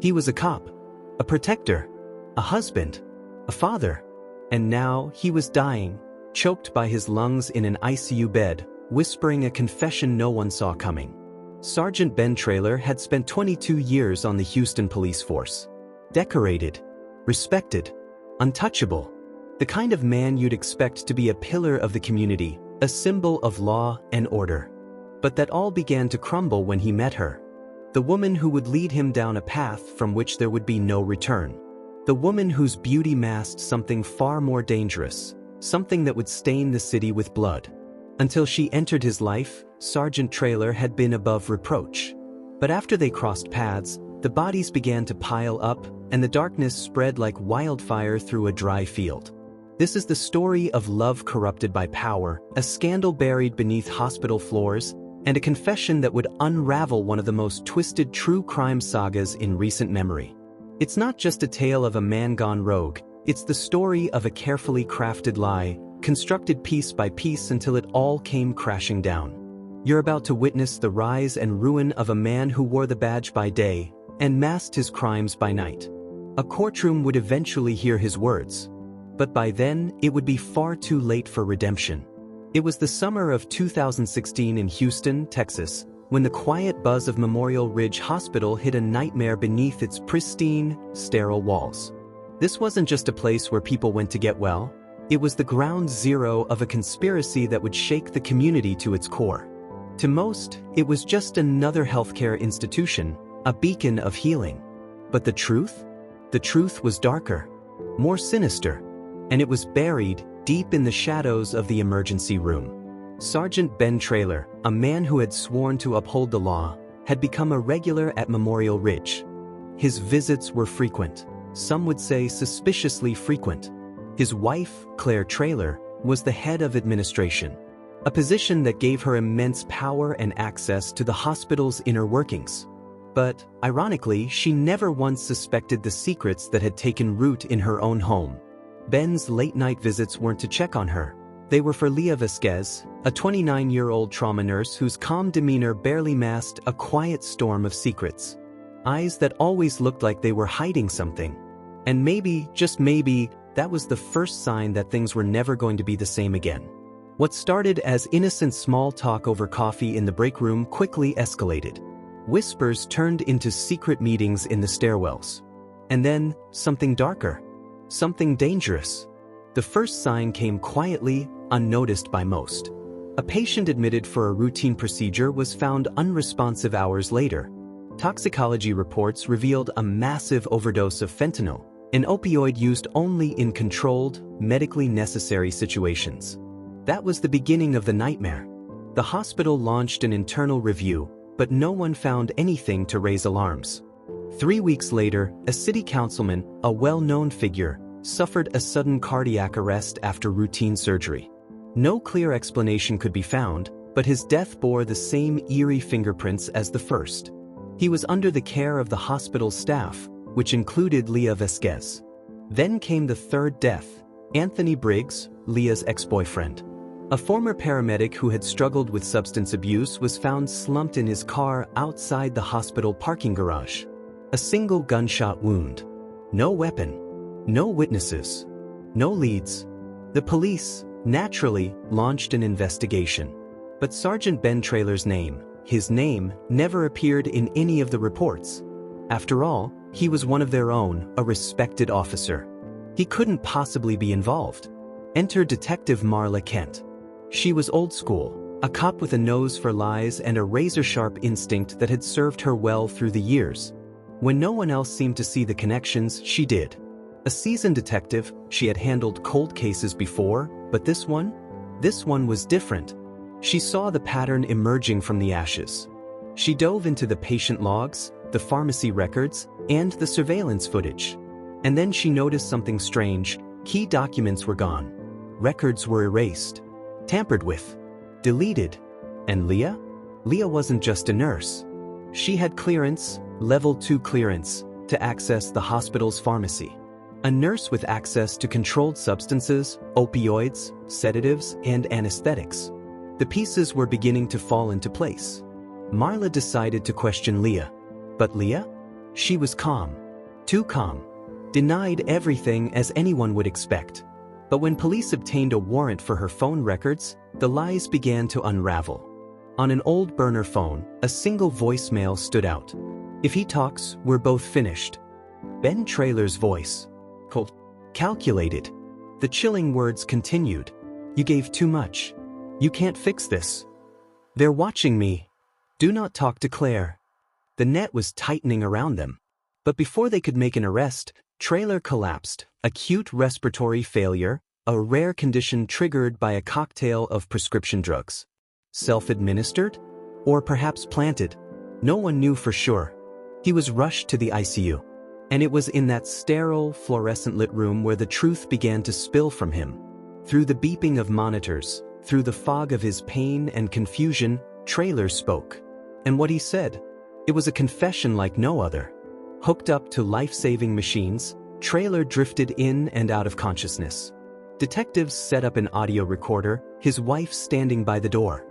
He was a cop, a protector, a husband, a father. And now he was dying, choked by his lungs in an ICU bed, whispering a confession no one saw coming. Sergeant Ben Traylor had spent 22 years on the Houston police force. Decorated, respected, untouchable. The kind of man you'd expect to be a pillar of the community, a symbol of law and order. But that all began to crumble when he met her. The woman who would lead him down a path from which there would be no return. The woman whose beauty masked something far more dangerous, something that would stain the city with blood. Until she entered his life, Sergeant Traylor had been above reproach. But after they crossed paths, the bodies began to pile up, and the darkness spread like wildfire through a dry field. This is the story of love corrupted by power, a scandal buried beneath hospital floors, and a confession that would unravel one of the most twisted true crime sagas in recent memory. It's not just a tale of a man gone rogue, it's the story of a carefully crafted lie, constructed piece by piece until it all came crashing down. You're about to witness the rise and ruin of a man who wore the badge by day and masked his crimes by night. A courtroom would eventually hear his words. But by then, it would be far too late for redemption. It was the summer of 2016 in Houston, Texas, when the quiet buzz of Memorial Ridge Hospital hid a nightmare beneath its pristine, sterile walls. This wasn't just a place where people went to get well. It was the ground zero of a conspiracy that would shake the community to its core. To most, it was just another healthcare institution, a beacon of healing. But the truth? The truth was darker, more sinister. And it was buried deep in the shadows of the emergency room. Sergeant Ben Traylor, a man who had sworn to uphold the law, had become a regular at Memorial Ridge. His visits were frequent, some would say suspiciously frequent. His wife, Claire Traylor, was the head of administration, a position that gave her immense power and access to the hospital's inner workings. But, ironically, she never once suspected the secrets that had taken root in her own home. Ben's late-night visits weren't to check on her. They were for Leah Vasquez, a 29-year-old trauma nurse whose calm demeanor barely masked a quiet storm of secrets. Eyes that always looked like they were hiding something. And maybe, just maybe, that was the first sign that things were never going to be the same again. What started as innocent small talk over coffee in the break room quickly escalated. Whispers turned into secret meetings in the stairwells. And then, something darker. Something dangerous. The first sign came quietly, unnoticed by most. A patient admitted for a routine procedure was found unresponsive hours later. Toxicology reports revealed a massive overdose of fentanyl, an opioid used only in controlled, medically necessary situations. That was the beginning of the nightmare. The hospital launched an internal review, but no one found anything to raise alarms. 3 weeks later, a city councilman, a well-known figure, suffered a sudden cardiac arrest after routine surgery. No clear explanation could be found, but his death bore the same eerie fingerprints as the first. He was under the care of the hospital's staff, which included Leah Vasquez. Then came the third death, Anthony Briggs, Leah's ex-boyfriend. A former paramedic who had struggled with substance abuse was found slumped in his car outside the hospital parking garage. A single gunshot wound. No weapon. No witnesses. No leads. The police, naturally, launched an investigation. But Sergeant Ben Traylor's name, his name, never appeared in any of the reports. After all, he was one of their own, a respected officer. He couldn't possibly be involved. Enter Detective Marla Kent. She was old school, a cop with a nose for lies and a razor-sharp instinct that had served her well through the years. When no one else seemed to see the connections, she did. A seasoned detective, she had handled cold cases before, but this one was different. She saw the pattern emerging from the ashes. She dove into the patient logs, the pharmacy records, and the surveillance footage. And then she noticed something strange. Key documents were gone. Records were erased, tampered with, deleted. And Leah? Leah wasn't just a nurse. She had clearance, Level 2 clearance, to access the hospital's pharmacy. A nurse with access to controlled substances, opioids, sedatives, and anesthetics. The pieces were beginning to fall into place. Marla decided to question Leah. But Leah? She was calm. Too calm. Denied everything as anyone would expect. But when police obtained a warrant for her phone records, the lies began to unravel. On an old burner phone, a single voicemail stood out. "If he talks, we're both finished." Ben Traylor's voice. Cold. Calculated. The chilling words continued. "You gave too much. You can't fix this. They're watching me. Do not talk to Claire." The net was tightening around them. But before they could make an arrest, Traylor collapsed. Acute respiratory failure, a rare condition triggered by a cocktail of prescription drugs. Self-administered? Or perhaps planted? No one knew for sure. He was rushed to the ICU. And it was in that sterile, fluorescent-lit room where the truth began to spill from him. Through the beeping of monitors, through the fog of his pain and confusion, Traylor spoke. And what he said? It was a confession like no other. Hooked up to life-saving machines, Traylor drifted in and out of consciousness. Detectives set up an audio recorder, his wife standing by the door.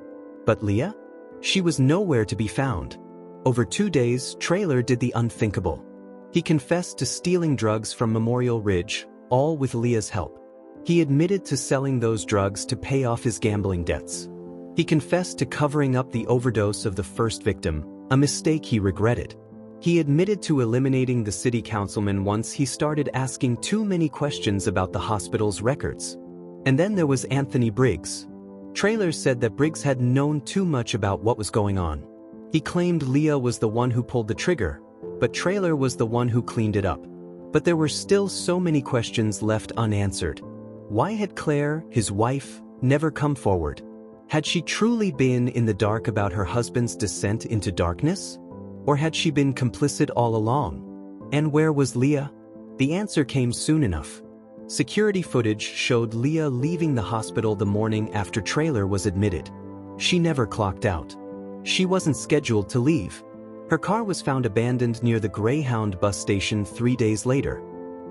But Leah? She was nowhere to be found. Over 2 days, Traylor did the unthinkable. He confessed to stealing drugs from Memorial Ridge, all with Leah's help. He admitted to selling those drugs to pay off his gambling debts. He confessed to covering up the overdose of the first victim, a mistake he regretted. He admitted to eliminating the city councilman once he started asking too many questions about the hospital's records. And then there was Anthony Briggs. Traylor said that Briggs had known too much about what was going on. He claimed Leah was the one who pulled the trigger, but Traylor was the one who cleaned it up. But there were still so many questions left unanswered. Why had Claire, his wife, never come forward? Had she truly been in the dark about her husband's descent into darkness? Or had she been complicit all along? And where was Leah? The answer came soon enough. Security footage showed Leah leaving the hospital the morning after Traylor was admitted. She never clocked out. She wasn't scheduled to leave. Her car was found abandoned near the Greyhound bus station 3 days later.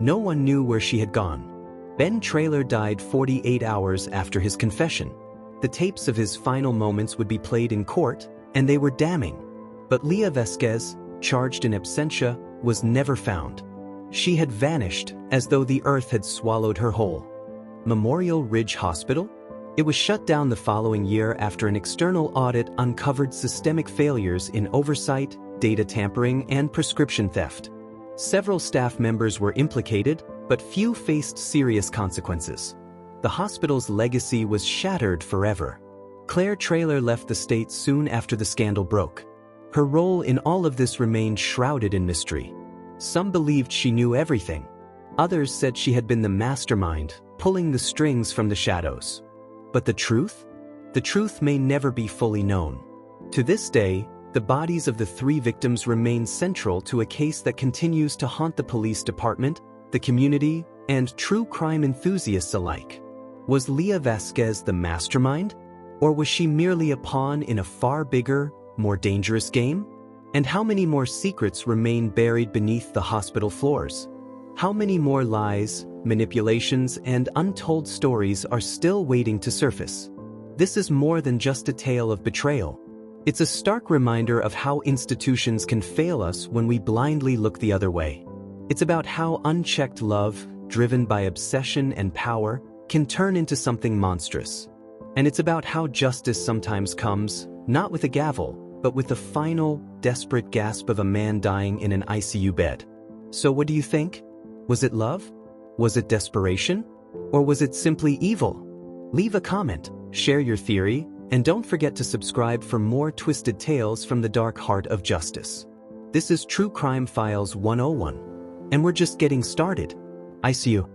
No one knew where she had gone. Ben Traylor died 48 hours after his confession. The tapes of his final moments would be played in court, and they were damning. But Leah Vasquez, charged in absentia, was never found. She had vanished, as though the earth had swallowed her whole. Memorial Ridge Hospital? It was shut down the following year after an external audit uncovered systemic failures in oversight, data tampering, and prescription theft. Several staff members were implicated, but few faced serious consequences. The hospital's legacy was shattered forever. Claire Traylor left the state soon after the scandal broke. Her role in all of this remained shrouded in mystery. Some believed she knew everything. Others said she had been the mastermind, pulling the strings from the shadows. But the truth? The truth may never be fully known. To this day, the bodies of the 3 victims remain central to a case that continues to haunt the police department, the community, and true crime enthusiasts alike. Was Leah Vasquez the mastermind? Or was she merely a pawn in a far bigger, more dangerous game? And how many more secrets remain buried beneath the hospital floors? How many more lies, manipulations, and untold stories are still waiting to surface? This is more than just a tale of betrayal. It's a stark reminder of how institutions can fail us when we blindly look the other way. It's about how unchecked love, driven by obsession and power, can turn into something monstrous. And it's about how justice sometimes comes, not with a gavel, but with the final, desperate gasp of a man dying in an ICU bed. So what do you think? Was it love? Was it desperation? Or was it simply evil? Leave a comment, share your theory, and don't forget to subscribe for more twisted tales from the dark heart of justice. This is True Crime Files 101. And we're just getting started. ICU.